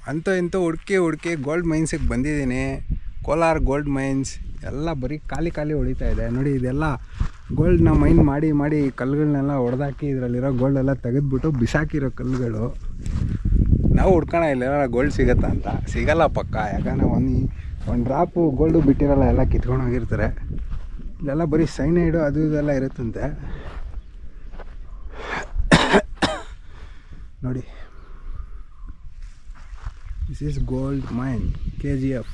ಅಂತೂ ಇಂತೂ ಹುಡುಕಿ ಗೋಲ್ಡ್ ಮೈನ್ಸಿಗೆ ಬಂದಿದ್ದೀನಿ. ಕೋಲಾರ ಗೋಲ್ಡ್ ಮೈನ್ಸ್ ಎಲ್ಲ ಬರೀ ಖಾಲಿ ಹೊಡಿತಾ ಇದೆ ನೋಡಿ. ಇದೆಲ್ಲ ಗೋಲ್ಡ್ನ ಮೈನ್ ಮಾಡಿ ಕಲ್ಲುಗಳನ್ನೆಲ್ಲ ಹೊಡೆದಾಕಿ ಇದರಲ್ಲಿರೋ ಗೋಲ್ಡೆಲ್ಲ ತೆಗೆದ್ಬಿಟ್ಟು ಬಿಸಾಕಿರೋ ಕಲ್ಲುಗಳು. ನಾವು ಹುಡ್ಕೋಣ ಇಲ್ಲೆಲ್ಲ ಗೋಲ್ಡ್ ಸಿಗತ್ತಾ ಅಂತ. ಸಿಗಲ್ಲ ಪಕ್ಕ, ಯಾಕಂದರೆ ಒಂದು ಡ್ರಾಪು ಗೋಲ್ಡು ಬಿಟ್ಟಿರಲ್ಲ, ಎಲ್ಲ ಕಿತ್ಕೊಂಡು ಹೋಗಿರ್ತಾರೆ. ಇಲ್ಲೆಲ್ಲ ಬರೀ ಸೈನೈಡು ಅದು ಇದೆಲ್ಲ ಇರುತ್ತಂತೆ ನೋಡಿ. This is gold main KGF.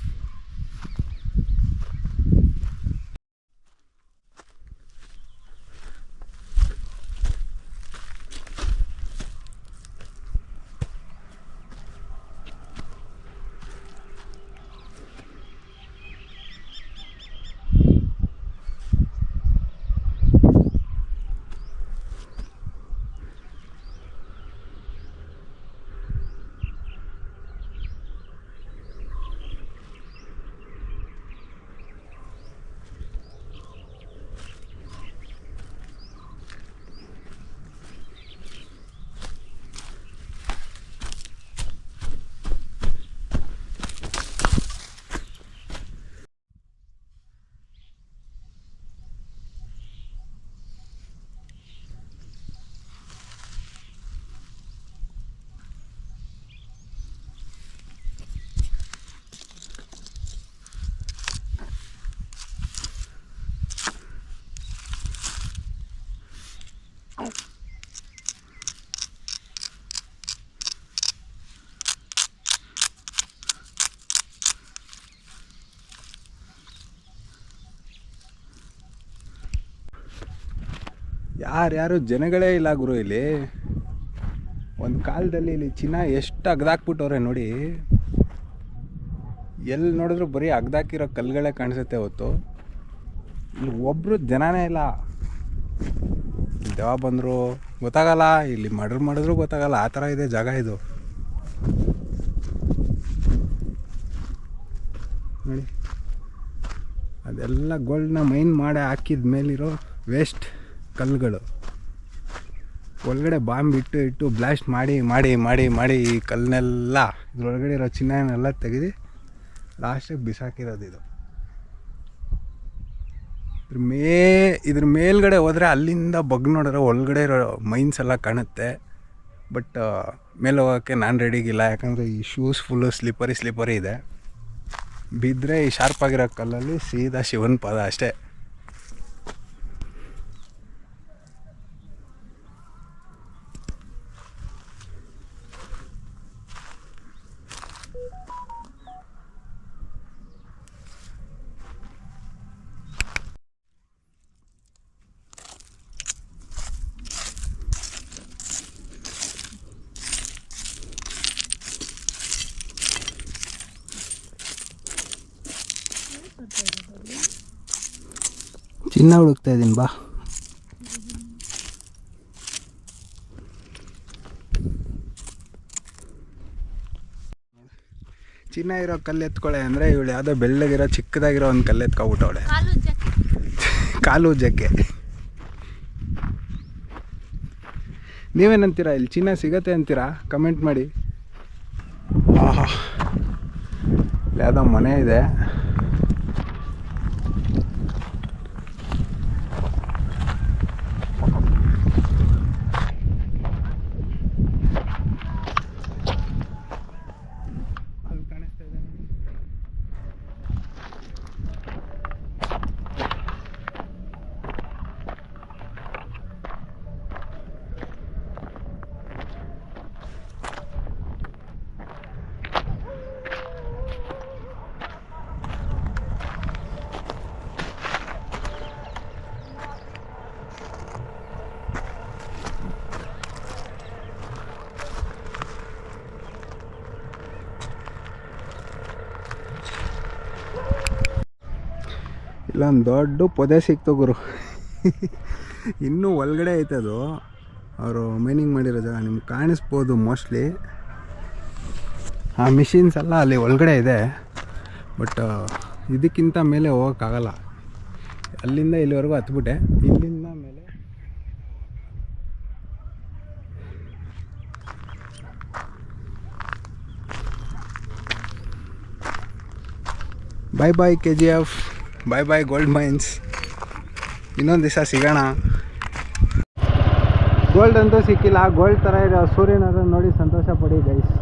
ಯಾರ್ಯಾರು ಜನಗಳೇ ಇಲ್ಲ ಗುರು ಇಲ್ಲಿ. ಒಂದು ಕಾಲದಲ್ಲಿ ಇಲ್ಲಿ ಚಿನ್ನ ಎಷ್ಟು ಅಗ್ದಾಕ್ಬಿಟ್ಟವ್ರೆ ನೋಡಿ. ಎಲ್ಲಿ ನೋಡಿದ್ರು ಬರೀ ಅಗ್ದಾಕಿರೋ ಕಲ್ಲುಗಳೇ ಕಾಣಿಸುತ್ತೆ ಹೊತ್ತು. ಇಲ್ಲಿ ಒಬ್ಬರು ಜನನೇ ಇಲ್ಲ. ಯಾವಾಗ ಬಂದರು ಗೊತ್ತಾಗಲ್ಲ, ಇಲ್ಲಿ ಮಾಡಿದ್ರು ಗೊತ್ತಾಗಲ್ಲ, ಆ ಥರ ಇದೆ ಜಾಗ ಇದು ನೋಡಿ. ಅದೆಲ್ಲ ಗೋಲ್ಡ್ನ ಮೈನ್ ಮಾಡಿ ಹಾಕಿದ ಮೇಲಿರೋ ವೇಸ್ಟ್ ಕಲ್ಲುಗಳು. ಒಳಗಡೆ ಬಾಂಬ್ ಇಟ್ಟು ಬ್ಲಾಸ್ಟ್ ಮಾಡಿ ಈ ಕಲ್ಲನ್ನೆಲ್ಲ ಇದ್ರೊಳಗಡೆ ಇರೋ ಚಿನ್ನನೆಲ್ಲ ತೆಗೆದು ಲಾಸ್ಟಿಗೆ ಬಿಸಾಕಿರೋದು ಇದು. ಇದ್ರ ಮೇಲ್ಗಡೆ ಹೋದರೆ ಅಲ್ಲಿಂದ ಬಗ್ ನೋಡಿದ್ರೆ ಒಳಗಡೆ ಇರೋ ಮೈನ್ಸ್ ಎಲ್ಲ ಕಾಣುತ್ತೆ. ಬಟ್ ಮೇಲೆ ಹೋಗೋಕ್ಕೆ ನಾನು ರೆಡಿಗಿಲ್ಲ, ಯಾಕಂದರೆ ಈ ಶೂಸ್ ಫುಲ್ಲು ಸ್ಲಿಪ್ಪರಿ ಇದೆ. ಬಿದ್ದರೆ ಈ ಶಾರ್ಪಾಗಿರೋ ಕಲ್ಲಲ್ಲಿ ಸೀದಾ ಶಿವನ ಪಾದ ಅಷ್ಟೇ. ಚಿನ್ನ ಹುಡುಕ್ತಾ ಇದ್ದೀನಿ ಬಾ. ಚಿನ್ನ ಇರೋ ಕಲ್ಲು ಎತ್ಕೊಳ್ಳೆ ಅಂದರೆ ಇವಳು ಯಾವುದೋ ಬೆಳ್ಳಗಿರೋ ಚಿಕ್ಕದಾಗಿರೋ ಒಂದು ಕಲ್ಲು ಎತ್ಕೊಬಿಟ್ಟವಳೆ. ಕಾಲು ಉಜ್ಜಕ್ಕೆ. ನೀವೇನಂತೀರಾ? ಇಲ್ಲಿ ಚಿನ್ನ ಸಿಗತ್ತೆ ಅಂತೀರಾ? ಕಮೆಂಟ್ ಮಾಡಿ. ಆಹಾ, ಯಾವುದೋ ಮನೆ ಇದೆ. ಇಲ್ಲೊಂದು ದೊಡ್ಡ ಪೊದೆ ಸಿಕ್ತು ಗುರು. ಇನ್ನೂ ಒಳಗಡೆ ಐತೆ ಅದು. ಅವರು ಮೈನಿಂಗ್ ಮಾಡಿರೋ ಜಾಗ ನಿಮ್ಗೆ ಕಾಣಿಸ್ಬೋದು ಮೋಸ್ಟ್ಲಿ. ಆ ಮಿಷಿನ್ಸ್ ಎಲ್ಲ ಅಲ್ಲಿ ಒಳಗಡೆ ಇದೆ. ಬಟ್ ಇದಕ್ಕಿಂತ ಮೇಲೆ ಹೋಗೋಕ್ಕಾಗಲ್ಲ. ಅಲ್ಲಿಂದ ಇಲ್ಲಿವರೆಗೂ ಹತ್ಬಿಟ್ಟೆ. ಇಲ್ಲಿಂದ ಮೇಲೆ ಬಾಯ್ ಬಾಯ್ KGF, ಬಾಯ್ ಬಾಯ್ ಗೋಲ್ಡ್ ಮೈನ್ಸ್. ಇನ್ನೊಂದು ದಿವಸ ಸಿಗೋಣ. ಗೋಲ್ಡ್ ಅಂತೂ ಸಿಕ್ಕಿಲ್ಲ, ಗೋಲ್ಡ್ ಥರ ಇದೆ ಸೂರ್ಯನಾದ್ರು ನೋಡಿ ಸಂತೋಷ ಪಡಿ ಗೈಸ್.